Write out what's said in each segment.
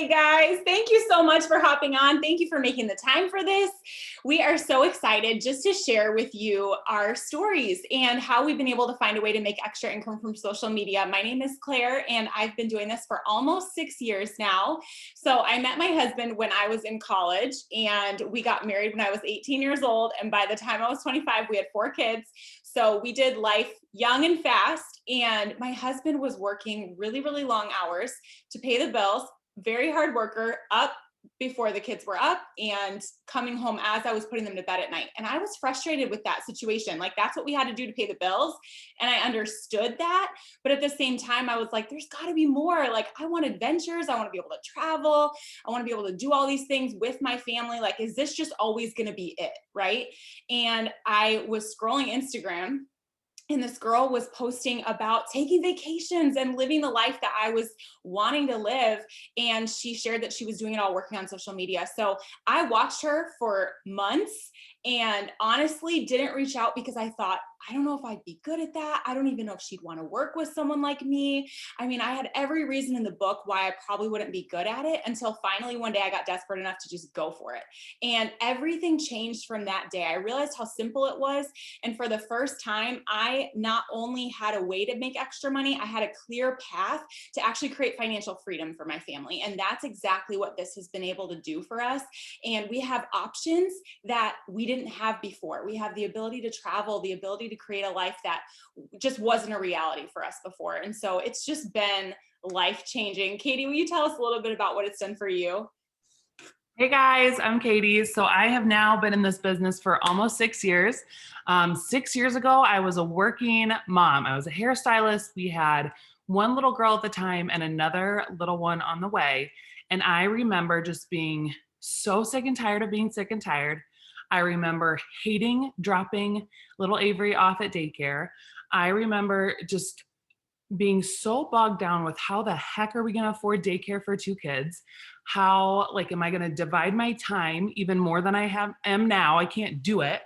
Hey guys, thank you so much for hopping on. Thank you for making the time for this. We are so excited just to share with you our stories and how we've been able to find a way to make extra income from social media. My name is Claire and I've been doing this for almost 6 years now. So I met my husband when I was in college and we got married when I was 18 years old. And by the time I was 25, we had 4 kids. So we did life young and fast. And my husband was working really, really long hours to pay the bills. Very hard worker, up before the kids were up and coming home as I was putting them to bed at night. And I was frustrated with that situation. Like, that's what we had to do to pay the bills. And I understood that. But at the same time, I was like, there's got to be more. Like, I want adventures. I want to be able to travel. I want to be able to do all these things with my family. Like, is this just always going to be it? Right. And I was scrolling Instagram. And this girl was posting about taking vacations and living the life that I was wanting to live. And she shared that she was doing it all working on social media. So I watched her for months and honestly didn't reach out because I thought, I don't know if I'd be good at that. I don't even know if she'd want to work with someone like me. I mean, I had every reason in the book why I probably wouldn't be good at it until finally one day I got desperate enough to just go for it. And everything changed from that day. I realized how simple it was. And for the first time, I not only had a way to make extra money, I had a clear path to actually create financial freedom for my family. And that's exactly what this has been able to do for us. And we have options that we didn't have before. We have the ability to travel, the ability to create a life that just wasn't a reality for us before. And so it's just been life-changing. Katie, will you tell us a little bit about what it's done for you? Hey guys, I'm Katie. So I have now been in this business for almost 6 years. 6 years ago, I was a working mom. I was a hairstylist. We had one little girl at the time and another little one on the way. And I remember just being so sick and tired of being sick and tired. I remember hating dropping little Avery off at daycare. I remember just being so bogged down with how the heck are we going to afford daycare for 2 kids? How, like, am I going to divide my time even more than am now? I can't do it.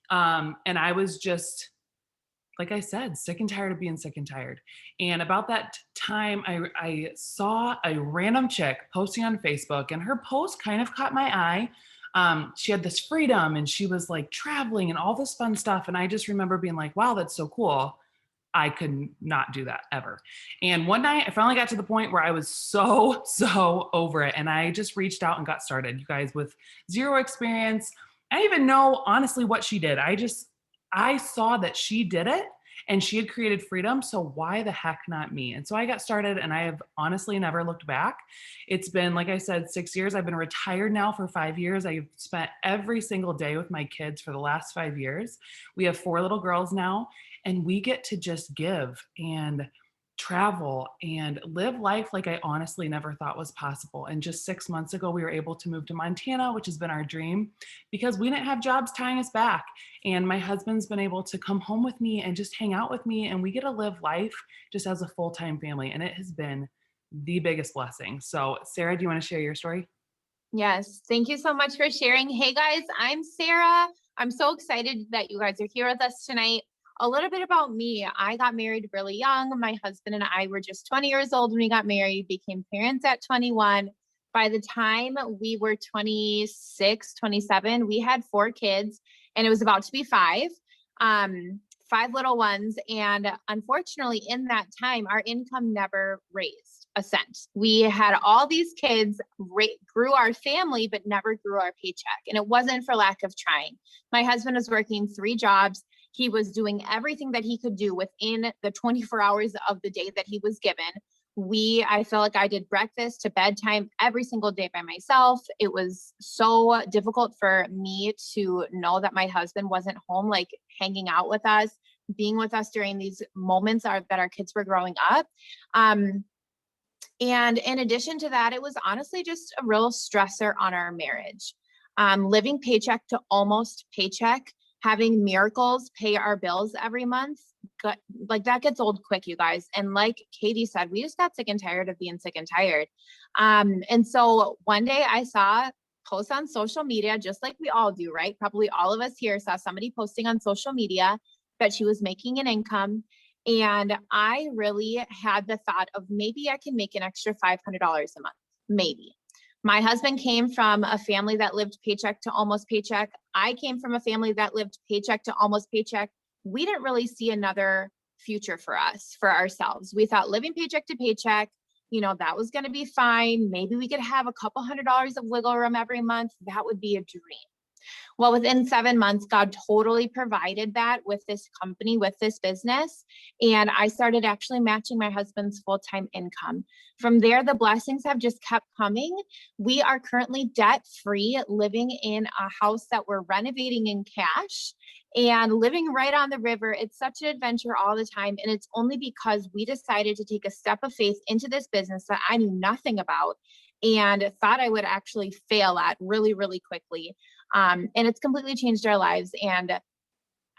And I was just, like I said, sick and tired of being sick and tired. And about that time, I saw a random chick posting on Facebook, and her post kind of caught my eye. She had this freedom and she was like traveling and all this fun stuff. And I just remember being like, wow, that's so cool. I could not do that ever. And one night I finally got to the point where I was so over it. And I just reached out and got started, you guys, with 0 experience. I didn't even know honestly what she did. I saw that she did it and she had created freedom. So why the heck not me? And so I got started and I have honestly never looked back. It's been, like I said, 6 years. I've been retired now for 5 years. I've spent every single day with my kids for the last 5 years. We have 4 little girls now, and we get to just give and travel and live life like I honestly never thought was possible. And just 6 months ago, we were able to move to Montana, which has been our dream because we didn't have jobs tying us back. And my husband's been able to come home with me and just hang out with me. And we get to live life just as a full-time family. And it has been the biggest blessing. So Sarah, do you want to share your story? Yes. Thank you so much for sharing. Hey guys, I'm Sarah. I'm so excited that you guys are here with us tonight. A little bit about me. I got married really young. My husband and I were just 20 years old when we got married, became parents at 21. By the time we were 26, 27, we had 4 kids and it was about to be 5. 5 little ones. And unfortunately, in that time, our income never raised a cent. We had all these kids, grew our family, but never grew our paycheck. And it wasn't for lack of trying. My husband was working 3 jobs. He was doing everything that he could do within the 24 hours of the day that he was given. I felt like I did breakfast to bedtime every single day by myself. It was so difficult for me to know that my husband wasn't home, like hanging out with us, being with us during these moments that our kids were growing up. And in addition to that, it was honestly just a real stressor on our marriage. Living paycheck to almost paycheck, having miracles pay our bills every month, like that gets old quick, you guys. And like Katie said, we just got sick and tired of being sick and tired. And so one day I saw posts on social media, just like we all do, right? Probably all of us here saw somebody posting on social media that she was making an income. And I really had the thought of maybe I can make an extra $500 a month, maybe. My husband came from a family that lived paycheck to almost paycheck. I came from a family that lived paycheck to almost paycheck. We didn't really see another future for us, for ourselves. We thought living paycheck to paycheck, that was going to be fine. Maybe we could have a couple $100s of wiggle room every month. That would be a dream. Well, within 7 months, God totally provided that with this company, with this business. And I started actually matching my husband's full-time income. From there, the blessings have just kept coming. We are currently debt-free, living in a house that we're renovating in cash and living right on the river. It's such an adventure all the time. And it's only because we decided to take a step of faith into this business that I knew nothing about and thought I would actually fail at really, really quickly. And it's completely changed our lives. And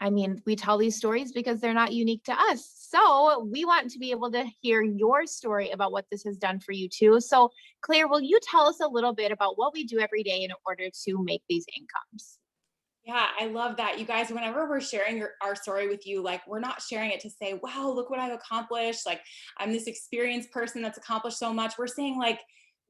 I mean, we tell these stories because they're not unique to us. So we want to be able to hear your story about what this has done for you too. So Claire, will you tell us a little bit about what we do every day in order to make these incomes? Yeah, I love that. You guys, whenever we're sharing our story with you, like we're not sharing it to say, wow, look what I've accomplished. Like I'm this experienced person that's accomplished so much. We're saying like,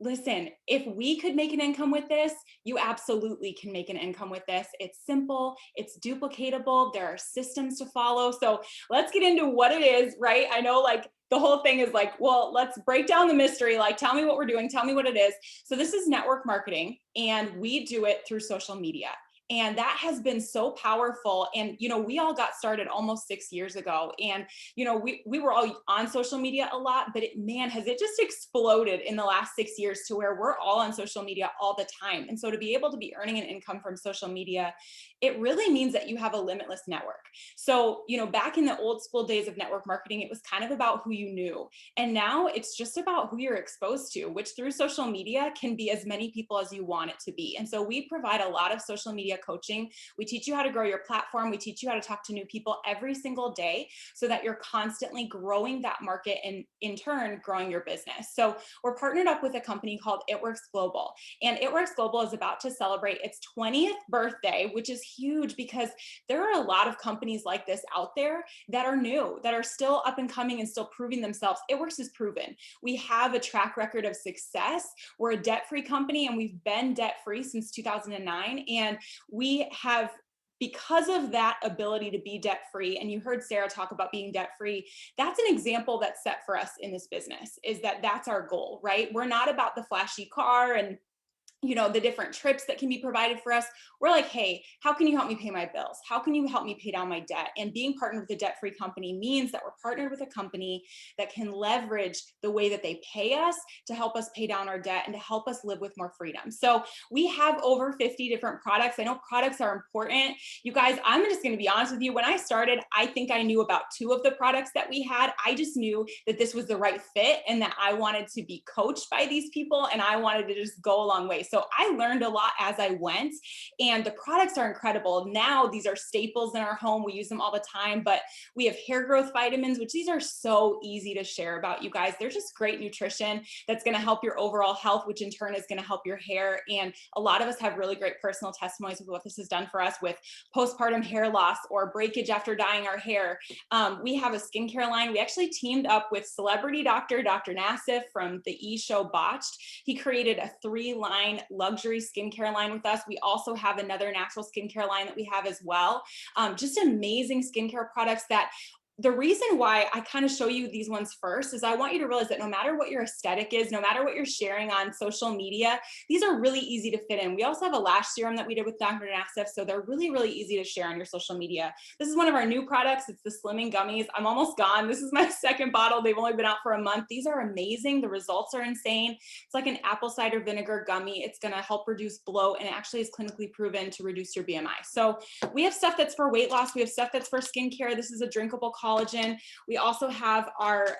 listen, if we could make an income with this, you absolutely can make an income with this. It's simple, it's duplicatable, there are systems to follow. So let's get into what it is, right? I know like the whole thing is like, well, let's break down the mystery. Like, tell me what we're doing, tell me what it is. So this is network marketing, and we do it through social media. And that has been so powerful. And, we all got started almost 6 years ago. And, we were all on social media a lot, but has it just exploded in the last 6 years to where we're all on social media all the time. And so to be able to be earning an income from social media, it really means that you have a limitless network. So, back in the old school days of network marketing, it was kind of about who you knew. And now it's just about who you're exposed to, which through social media can be as many people as you want it to be. And so we provide a lot of social media coaching. We teach you how to grow your platform. We teach you how to talk to new people every single day so that you're constantly growing that market and in turn growing your business. So we're partnered up with a company called It Works Global, and It Works Global is about to celebrate its 20th birthday, which is huge because there are a lot of companies like this out there that are new, that are still up and coming and still proving themselves. It Works is proven. We have a track record of success. We're a debt-free company, and we've been debt-free since 2009. And we have, because of that ability to be debt-free, and you heard Sarah talk about being debt-free, that's an example that's set for us in this business, is that that's our goal, right? We're not about the flashy car and the different trips that can be provided for us. We're like, hey, how can you help me pay my bills? How can you help me pay down my debt? And being partnered with a debt-free company means that we're partnered with a company that can leverage the way that they pay us to help us pay down our debt and to help us live with more freedom. So we have over 50 different products. I know products are important. You guys, I'm just going to be honest with you. When I started, I think I knew about 2 of the products that we had. I just knew that this was the right fit and that I wanted to be coached by these people and I wanted to just go a long way. So I learned a lot as I went, and the products are incredible. Now these are staples in our home. We use them all the time, but we have hair growth vitamins, which these are so easy to share about, you guys. They're just great nutrition that's going to help your overall health, which in turn is going to help your hair. And a lot of us have really great personal testimonies with what this has done for us with postpartum hair loss or breakage after dyeing our hair. We have a skincare line. We actually teamed up with celebrity doctor, Dr. Nassif from the show Botched. He created a 3-line luxury skincare line with us. We also have another natural skincare line that we have as well. Just amazing skincare products that the reason why I kind of show you these ones first is I want you to realize that no matter what your aesthetic is, no matter what you're sharing on social media, these are really easy to fit in. We also have a lash serum that we did with Dr. Nassif, so they're really, really easy to share on your social media. This is one of our new products. It's the Slimming Gummies. I'm almost gone. This is my 2nd bottle. They've only been out for a month. These are amazing. The results are insane. It's like an apple cider vinegar gummy. It's going to help reduce bloat, and it actually is clinically proven to reduce your BMI. So we have stuff that's for weight loss. We have stuff that's for skincare. This is a drinkable collagen. We also have our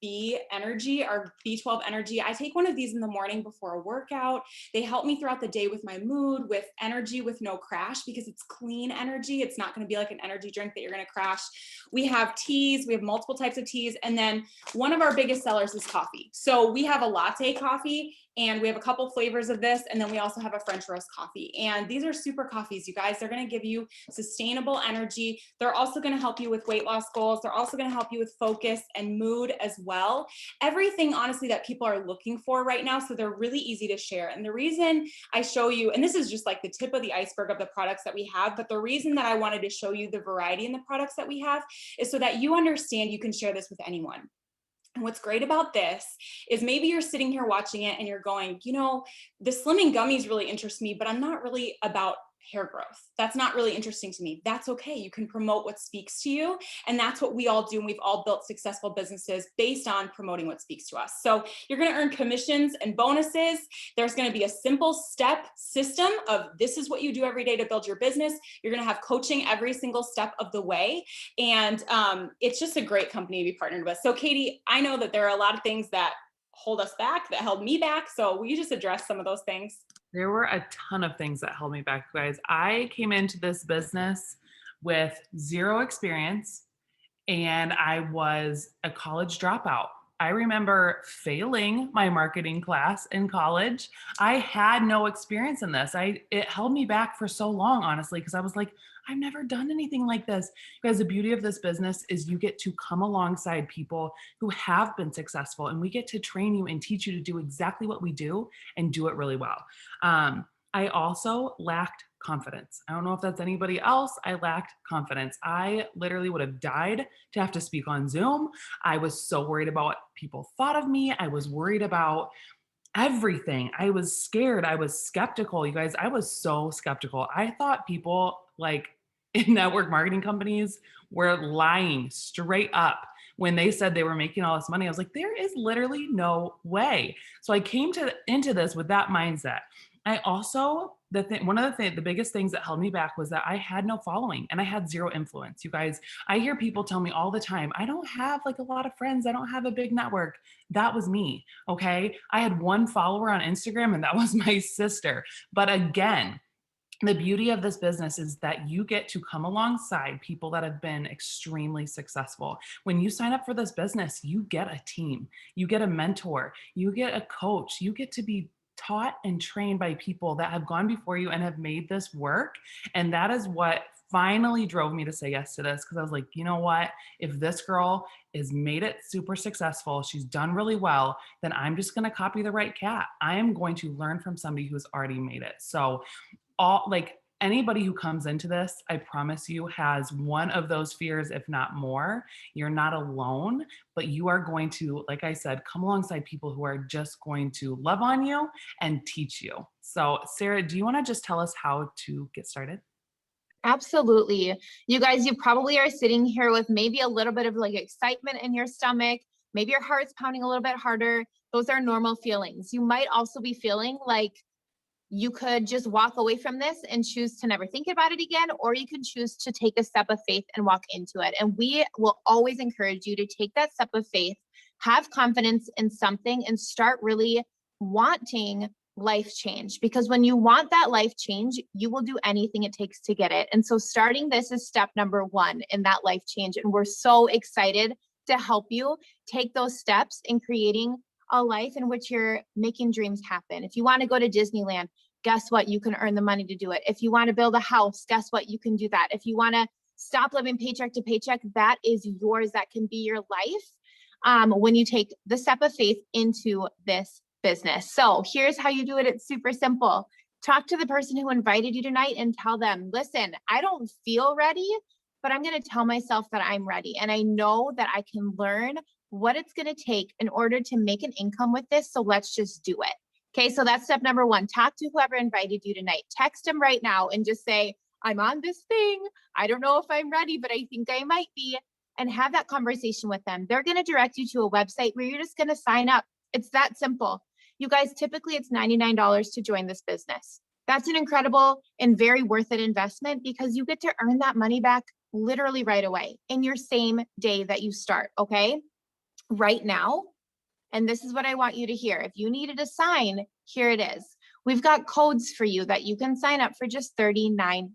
B Energy, our B12 Energy. I take one of these in the morning before a workout. They help me throughout the day with my mood, with energy, with no crash, because it's clean energy. It's not going to be like an energy drink that you're going to crash. We have teas. We have multiple types of teas. And then one of our biggest sellers is coffee. So we have a latte coffee, and we have a couple flavors of this. And then we also have a French roast coffee. And these are super coffees, you guys. They're going to give you sustainable energy. They're also going to help you with weight loss goals. goals. They're also going to help you with focus and mood as well. Everything, honestly, that people are looking for right now. So they're really easy to share. And the reason I show you, and this is just like the tip of the iceberg of the products that we have, but the reason that I wanted to show you the variety in the products that we have is so that you understand you can share this with anyone. And what's great about this is maybe you're sitting here watching it and you're going, you know, the slimming gummies really interest me, but I'm not really about hair growth. That's not really interesting to me. That's okay. You can promote what speaks to you. And that's what we all do. And we've all built successful businesses based on promoting what speaks to us. So you're going to earn commissions and bonuses. There's going to be a simple step system of this is what you do every day to build your business. You're going to have coaching every single step of the way. And it's just a great company to be partnered with. So Katie, I know that there are a lot of things that hold us back, that held me back. So will you just address some of those things? There were a ton of things that held me back, guys. I came into this business with zero experience and I was a college dropout. I remember failing my marketing class in college. I had no experience in this. It held me back for so long, honestly, because I was like, I've never done anything like this. Guys, the beauty of this business is you get to come alongside people who have been successful, and we get to train you and teach you to do exactly what we do and do it really well. I also lacked confidence. I don't know if that's anybody else. I lacked confidence. I literally would have died to have to speak on Zoom. I was so worried about what people thought of me. I was worried about everything. I was scared. I was skeptical. You guys, I was so skeptical. I thought people like in network marketing companies were lying straight up when they said they were making all this money. I was like, there is literally no way. So I came into this with that mindset. I also, the biggest things that held me back was that I had no following and I had zero influence. You guys, I hear people tell me all the time, I don't have like a lot of friends. I don't have a big network. That was me. Okay. I had one follower on Instagram and that was my sister. But again, the beauty of this business is that you get to come alongside people that have been extremely successful. When you sign up for this business, you get a team, you get a mentor, you get a coach, you get to be taught and trained by people that have gone before you and have made this work. And that is what finally drove me to say yes to this, because I was like, you know what? If this girl has made it super successful, she's done really well, then I'm just going to copy the right cat. I am going to learn from somebody who's already made it. So anybody who comes into this, I promise you, has one of those fears, if not more. You're not alone, but you are going to, like I said, come alongside people who are just going to love on you and teach you. So Sarah, do you want to just tell us how to get started? Absolutely. You guys, you probably are sitting here with maybe a little bit of like excitement in your stomach. Maybe your heart's pounding a little bit harder. Those are normal feelings. You might also be feeling like you could just walk away from this and choose to never think about it again, or you can choose to take a step of faith and walk into it. And we will always encourage you to take that step of faith, have confidence in something, and start really wanting life change. Because when you want that life change, you will do anything it takes to get it. And so starting this is step number one in that life change. And we're so excited to help you take those steps in creating a life in which you're making dreams happen. If you want to go to Disneyland, guess what? You can earn the money to do it. If you want to build a house, guess what? You can do that. If you want to stop living paycheck to paycheck, that is yours. That can be your life when you take the step of faith into this business. So here's how you do it. It's super simple. Talk to the person who invited you tonight and tell them, listen, I don't feel ready, but I'm going to tell myself that I'm ready. And I know that I can learn what it's going to take in order to make an income with this. So let's just do it. Okay. So that's step number one. Talk to whoever invited you tonight. Text them right now and just say, I'm on this thing. I don't know if I'm ready, but I think I might be. And have that conversation with them. They're going to direct you to a website where you're just going to sign up. It's that simple. You guys, typically it's $99 to join this business. That's an incredible and very worth it investment because you get to earn that money back literally right away in your same day that you start. Okay. Right now. And this is what I want you to hear. If you needed a sign, here it is. We've got codes for you that you can sign up for just $39,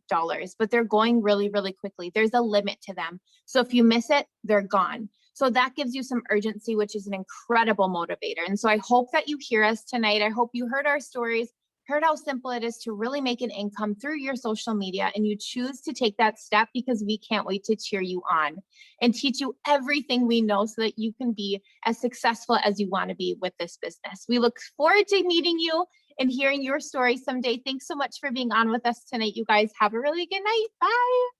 but they're going really, really quickly. There's a limit to them. So if you miss it, they're gone. So that gives you some urgency, which is an incredible motivator. And so I hope that you hear us tonight. I hope you heard our stories, heard how simple it is to really make an income through your social media, and you choose to take that step because we can't wait to cheer you on and teach you everything we know so that you can be as successful as you want to be with this business. We look forward to meeting you and hearing your story someday. Thanks so much for being on with us tonight, you guys. Have a really good night. Bye.